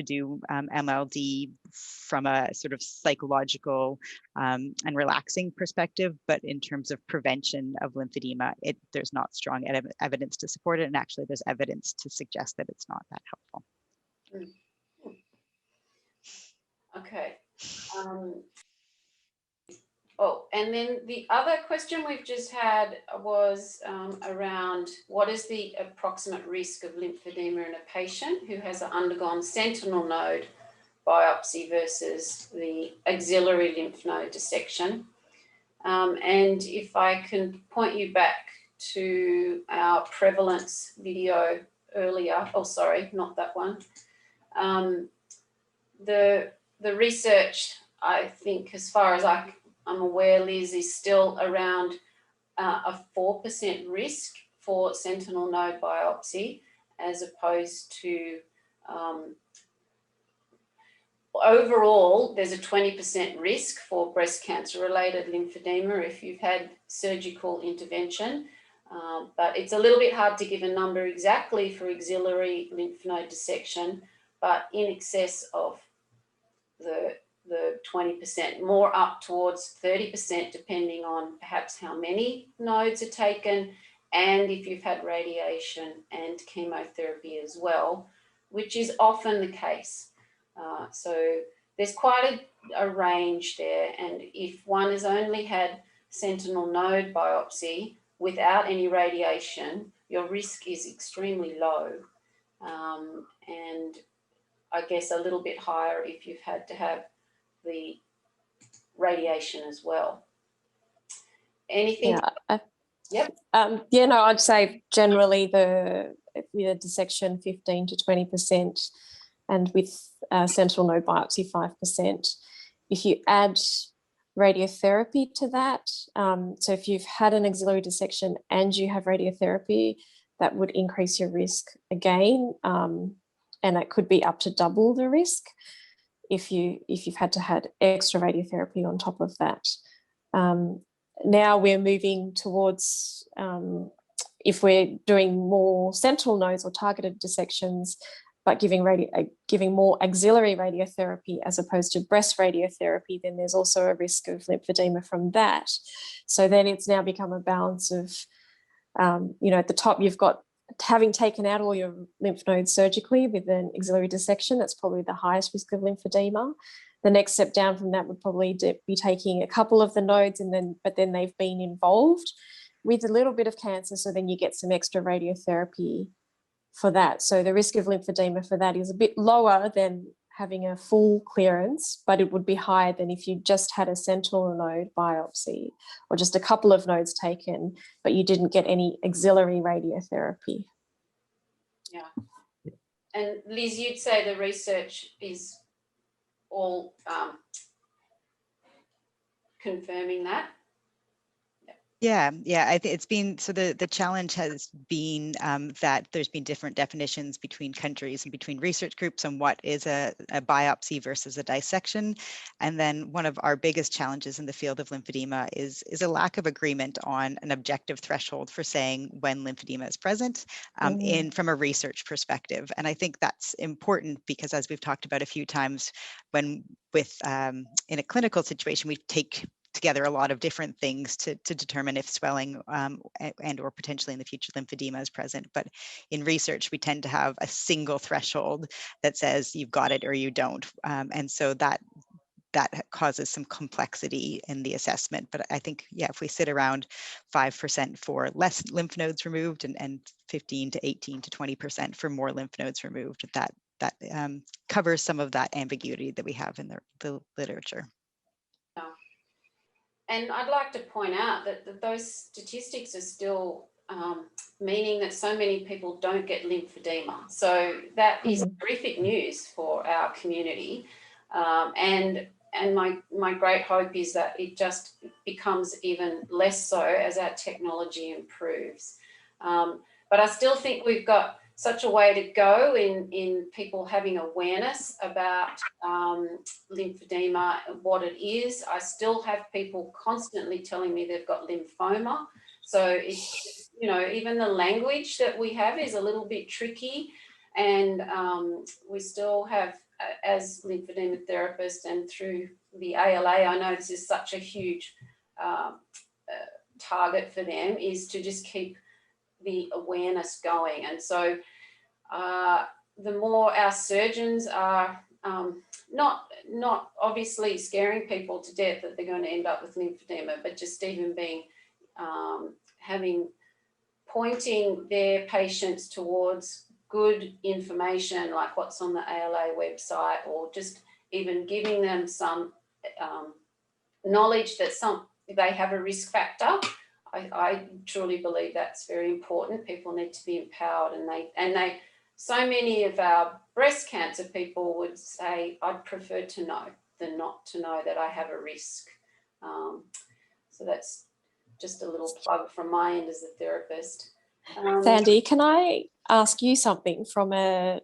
do MLD from a sort of psychological and relaxing perspective, but in terms of prevention of lymphedema, there's not strong evidence to support it, and actually there's evidence to suggest that it's not that helpful. Okay. Oh, and then the other question we've just had was around what is the approximate risk of lymphedema in a patient who has undergone sentinel node biopsy versus the axillary lymph node dissection. And if I can point you back to our prevalence video earlier, oh, sorry, not that one. the research, I think, as far as I'm aware, Liz, is still around a 4% risk for sentinel node biopsy, as opposed to overall, there's a 20% risk for breast cancer-related lymphedema if you've had surgical intervention. But it's a little bit hard to give a number exactly for axillary lymph node dissection, but in excess of the 20%, more up towards 30%, depending on perhaps how many nodes are taken and if you've had radiation and chemotherapy as well, which is often the case. So there's quite a range there, and if one has only had sentinel node biopsy without any radiation, your risk is extremely low, and I guess a little bit higher if you've had to have the radiation as well. Anything? Yeah, yep. Yeah, no, I'd say generally the dissection 15 to 20%, and with sentinel node biopsy 5%. If you add radiotherapy to that, so if you've had an axillary dissection and you have radiotherapy, that would increase your risk again, and it could be up to double the risk if you've had to had extra radiotherapy on top of that. Now we're moving towards, if we're doing more sentinel nodes or targeted dissections, but giving more axillary radiotherapy as opposed to breast radiotherapy, then there's also a risk of lymphedema from that. So then it's now become a balance of, at the top you've got having taken out all your lymph nodes surgically with an axillary dissection. That's probably the highest risk of lymphedema. The next step down from that would probably be taking a couple of the nodes, but then they've been involved with a little bit of cancer, so then you get some extra radiotherapy for that. So the risk of lymphedema for that is a bit lower than having a full clearance, but it would be higher than if you just had a sentinel node biopsy or just a couple of nodes taken, but you didn't get any auxiliary radiotherapy. Yeah. And Liz, you'd say the research is all confirming that? Yeah, I think it's been, so the challenge has been that there's been different definitions between countries and between research groups on what is a biopsy versus a dissection. And then one of our biggest challenges in the field of lymphedema is a lack of agreement on an objective threshold for saying when lymphedema is present from a research perspective. And I think that's important because, as we've talked about a few times, when in a clinical situation, we take together a lot of different things to determine if swelling and or potentially in the future lymphedema is present. But in research, we tend to have a single threshold that says you've got it or you don't. And so that causes some complexity in the assessment. But I think, if we sit around 5% for less lymph nodes removed and 15 to 18 to 20% for more lymph nodes removed, that covers some of that ambiguity that we have in the literature. And I'd like to point out that those statistics are still meaning that so many people don't get lymphedema. So that is horrific news for our community. And my great hope is that it just becomes even less so as our technology improves. But I still think we've got such a way to go in people having awareness about lymphedema, what it is. I still have people constantly telling me they've got lymphoma. So it's, even the language that we have is a little bit tricky, and we still have, as lymphedema therapists and through the ALA, I know this is such a huge target for them, is to just keep the awareness going. And so the more our surgeons are not obviously scaring people to death that they're going to end up with lymphedema, but just even being pointing their patients towards good information like what's on the ALA website, or just even giving them some knowledge that they have a risk factor. I truly believe that's very important. People need to be empowered, and they so many of our breast cancer people would say, I'd prefer to know than not to know that I have a risk. So that's just a little plug from my end as a therapist. Sandy, can I ask you something from a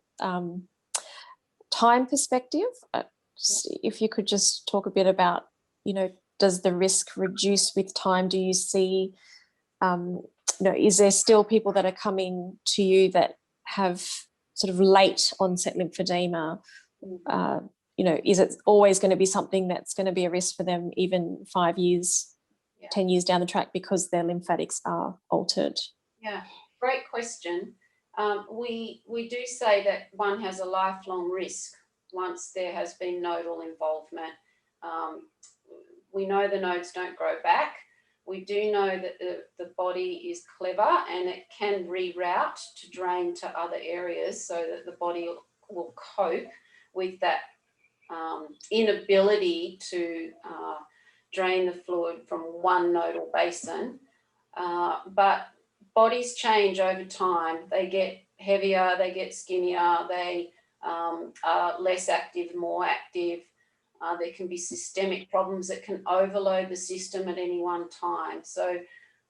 time perspective? If you could just talk a bit about, does the risk reduce with time? Do you see, is there still people that are coming to you that have sort of late onset lymphedema? Is it always going to be something that's going to be a risk for them even 5 years, 10 years down the track because their lymphatics are altered? Yeah, great question. We do say that one has a lifelong risk once there has been nodal involvement. We know the nodes don't grow back. We do know that the body is clever and it can reroute to drain to other areas so that the body will cope with that inability to drain the fluid from one nodal basin. But bodies change over time. They get heavier, they get skinnier, they are less active, more active. There can be systemic problems that can overload the system at any one time. So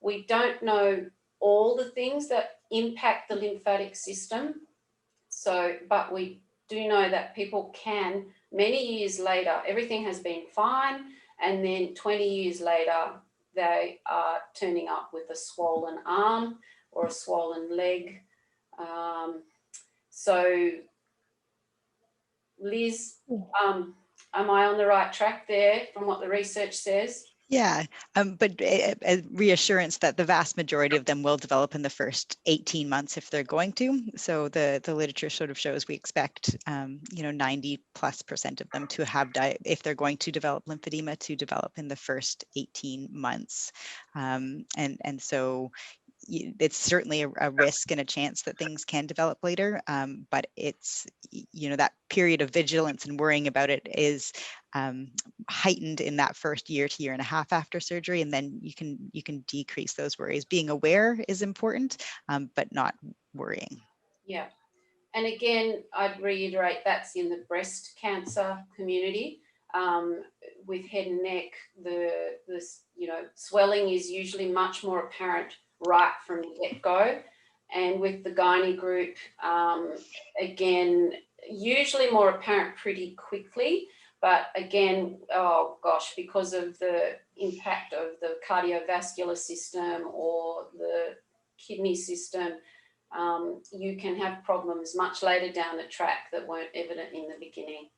we don't know all the things that impact the lymphatic system. But we do know that people can, many years later, everything has been fine, and then 20 years later, they are turning up with a swollen arm or a swollen leg. So, Liz, am I on the right track there from what the research says? Yeah, but a reassurance that the vast majority of them will develop in the first 18 months if they're going to. So the literature sort of shows we expect, 90+% of them to have, if they're going to develop lymphedema, to develop in the first 18 months. And so it's certainly a risk and a chance that things can develop later, but it's, that period of vigilance and worrying about it is heightened in that first year to year and a half after surgery, and then you can decrease those worries. Being aware is important, but not worrying. Yeah, and again, I'd reiterate that's in the breast cancer community. With head and neck, the swelling is usually much more apparent right from the get-go, and with the gynae group, again, usually more apparent pretty quickly. But again, oh gosh, because of the impact of the cardiovascular system or the kidney system, you can have problems much later down the track that weren't evident in the beginning.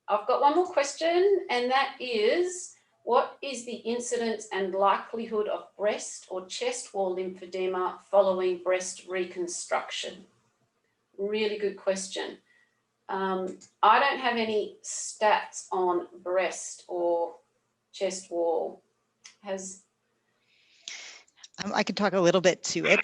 I've got one more question, and that is, what is the incidence and likelihood of breast or chest wall lymphedema following breast reconstruction? Really good question. I don't have any stats on breast or chest wall. I could talk a little bit to it.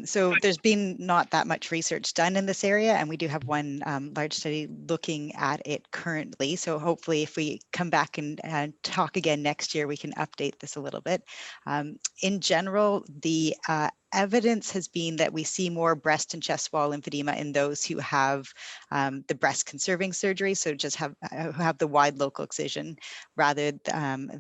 So there's been not that much research done in this area, and we do have one large study looking at it currently. So hopefully if we come back and talk again next year, we can update this a little bit. In general, the evidence has been that we see more breast and chest wall lymphedema in those who have the breast conserving surgery, so just who have the wide local excision, rather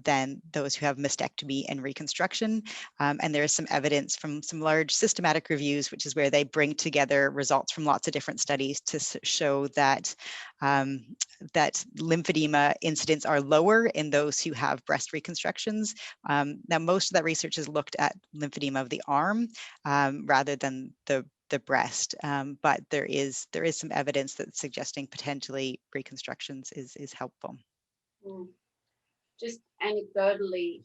than those who have mastectomy and reconstruction. And there is some evidence from some large systematic reviews, which is where they bring together results from lots of different studies to show that that lymphedema incidents are lower in those who have breast reconstructions. Now, most of that research has looked at lymphedema of the arm rather than the breast, but there is some evidence that's suggesting potentially reconstructions is helpful. Just anecdotally,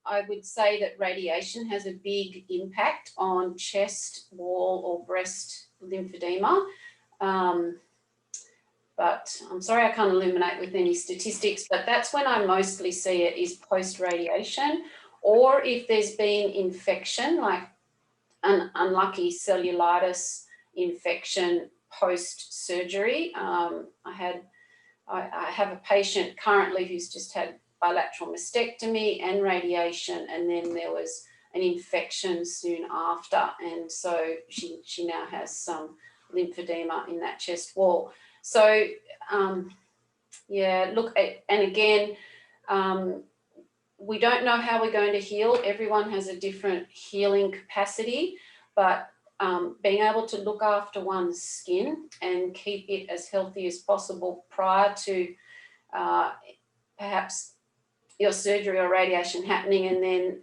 I would say that radiation has a big impact on chest wall or breast lymphedema. But I'm sorry I can't illuminate with any statistics, but that's when I mostly see it is post-radiation, or if there's been infection, like an unlucky cellulitis infection post-surgery. I have a patient currently who's just had bilateral mastectomy and radiation, and then there was an infection soon after, and so she now has some lymphedema in that chest wall. So yeah, look, and again, we don't know how we're going to heal. Everyone has a different healing capacity, but being able to look after one's skin and keep it as healthy as possible prior to perhaps your surgery or radiation happening, and then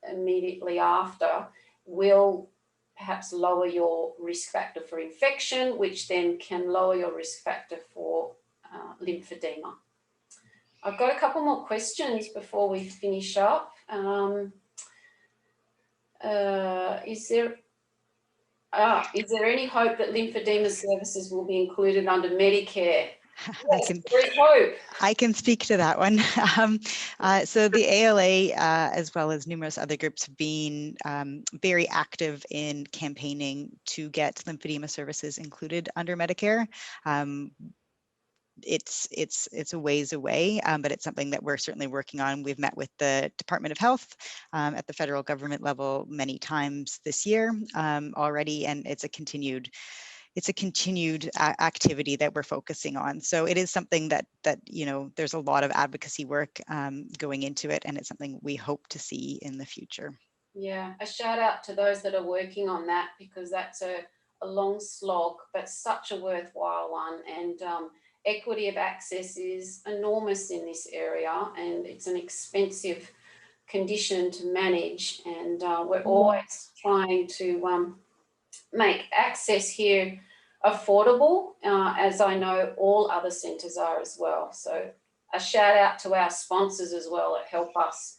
immediately after, will perhaps lower your risk factor for infection, which then can lower your risk factor for lymphedema. I've got a couple more questions before we finish up. Is there any hope that lymphedema services will be included under Medicare? I can speak to that one. So the ALA, as well as numerous other groups, have been very active in campaigning to get lymphedema services included under Medicare. It's a ways away, but it's something that we're certainly working on. We've met with the Department of Health at the federal government level many times this year already, and it's a continued activity that we're focusing on. So it is something that you know, there's a lot of advocacy work going into it, and it's something we hope to see in the future. Yeah, a shout out to those that are working on that, because that's a long slog, but such a worthwhile one. And equity of access is enormous in this area, and it's an expensive condition to manage. And we're always trying to make access here affordable, as I know all other centres are as well. So a shout out to our sponsors as well that help us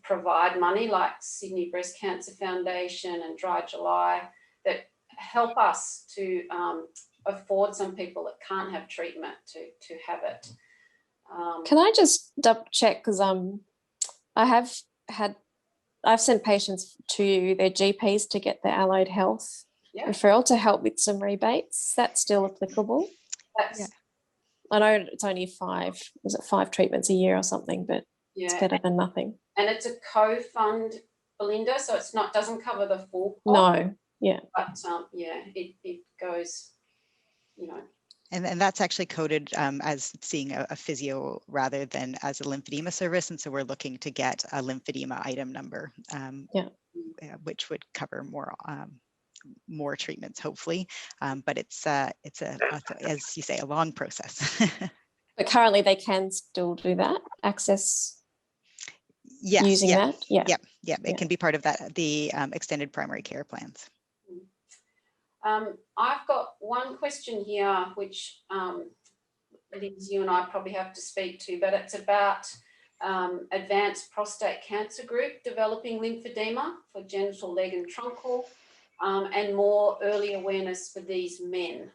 provide money, like Sydney Breast Cancer Foundation and Dry July, that help us to afford some people that can't have treatment to have it. Can I just double check, because I've sent patients to their GPs to get their allied health referral to help with some rebates. That's still applicable? I know it's only 5 treatments a year or something, but it's better than nothing. And it's a co-fund, Belinda, so it's not, doesn't cover the full cost. No, yeah. But it goes, you know. And that's actually coded as seeing a physio rather than as a lymphedema service. And so we're looking to get a lymphedema item number, which would cover more treatments, hopefully. But it's as you say, a long process. But currently they can still do that, access using that? Yeah. It can be part of that, the extended primary care plans. I've got one question here, which Liz, you and I probably have to speak to, but it's about advanced prostate cancer group developing lymphedema for genital, leg and truncal, and more early awareness for these men.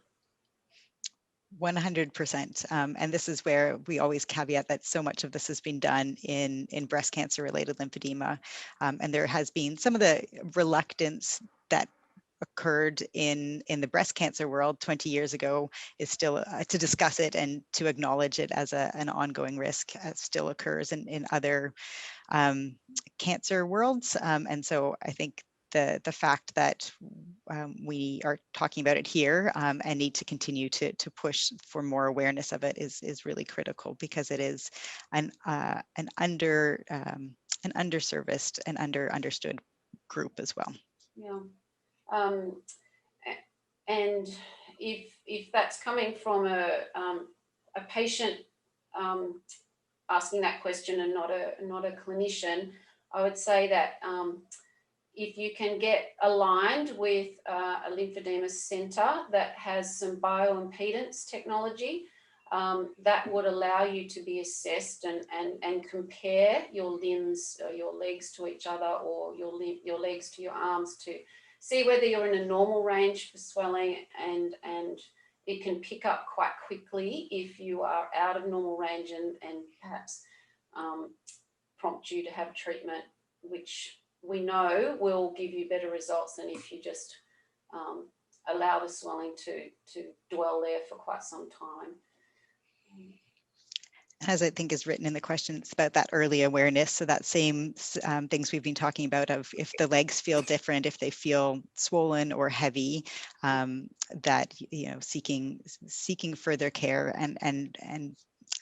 100%. And this is where we always caveat that so much of this has been done in breast cancer related lymphedema. And there has been some of the reluctance that occurred in the breast cancer world 20 years ago is still to discuss it and to acknowledge it as an ongoing risk still occurs in other cancer worlds. And so I think the fact that we are talking about it here and need to continue to push for more awareness of it is really critical, because it is an underserviced and understood group as well. Yeah. And if that's coming from a patient asking that question and not a clinician, I would say that if you can get aligned with a lymphedema centre that has some bioimpedance technology, that would allow you to be assessed and compare your limbs, or your legs to each other, or your legs to your arms, to see whether you're in a normal range for swelling, and it can pick up quite quickly if you are out of normal range, and perhaps prompt you to have treatment, which we know will give you better results than if you just allow the swelling to dwell there for quite some time. as I think is written in the question, it's about that early awareness. So that same things we've been talking about of if the legs feel different, if they feel swollen or heavy, that, you know, seeking further care and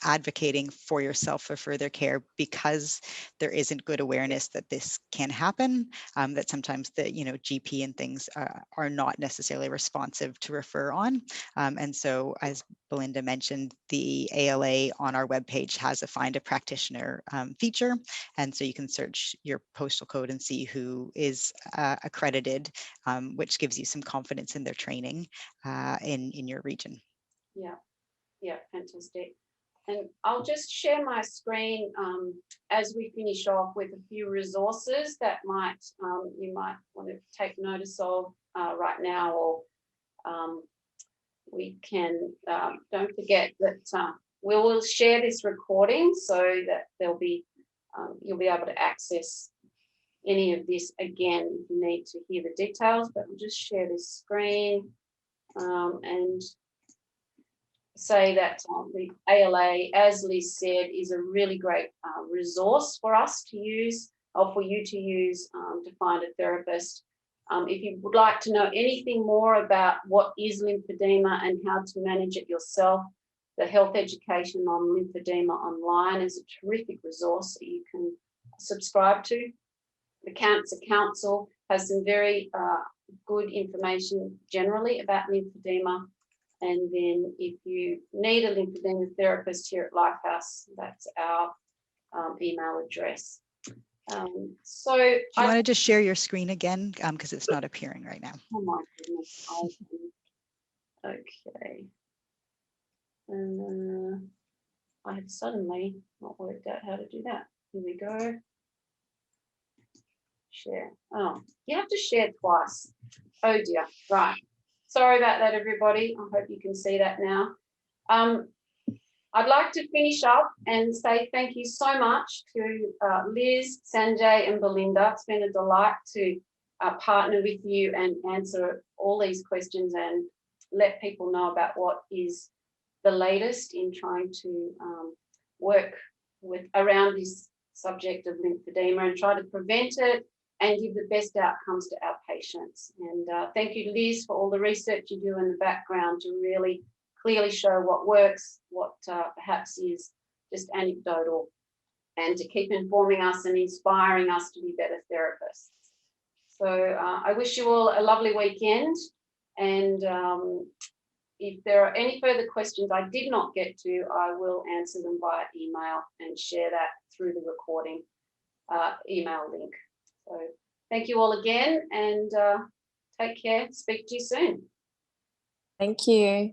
advocating for yourself for further care, because there isn't good awareness that this can happen, that sometimes the, you know, GP and things are not necessarily responsive to refer on. And so, as Belinda mentioned, the ALA on our webpage has a Find a Practitioner feature. And so you can search your postal code and see who is accredited, which gives you some confidence in their training in your region. Yeah, fantastic. And I'll just share my screen as we finish off with a few resources that you might want to take notice of right now, or we can, don't forget that we will share this recording so that there'll be, you'll be able to access any of this again if you need to hear the details, but we'll just share this screen and say that the ALA, as Liz said, is a really great resource for us to use, or for you to use to find a therapist. If you would like to know anything more about what is lymphedema and how to manage it yourself, the health education on lymphedema online is a terrific resource that you can subscribe to. The Cancer Council has some very good information generally about lymphedema. And then if you need a lymphedema therapist here at Lifehouse, that's our email address. So do you want to just share your screen again, because it's not appearing right now? Oh my goodness. Okay. I have suddenly not worked out how to do that. Here we go. Share. Oh, you have to share twice. Oh dear. Right. Sorry about that, everybody. I hope you can see that now. I'd like to finish up and say thank you so much to Liz, Sanjay and Belinda. It's been a delight to partner with you and answer all these questions and let people know about what is the latest in trying to work around this subject of lymphedema and try to prevent it and give the best outcomes to our patients. And thank you, Liz, for all the research you do in the background to really clearly show what works, what perhaps is just anecdotal, and to keep informing us and inspiring us to be better therapists. So I wish you all a lovely weekend. And if there are any further questions I did not get to, I will answer them via email and share that through the recording email link. So thank you all again, and take care. Speak to you soon. Thank you.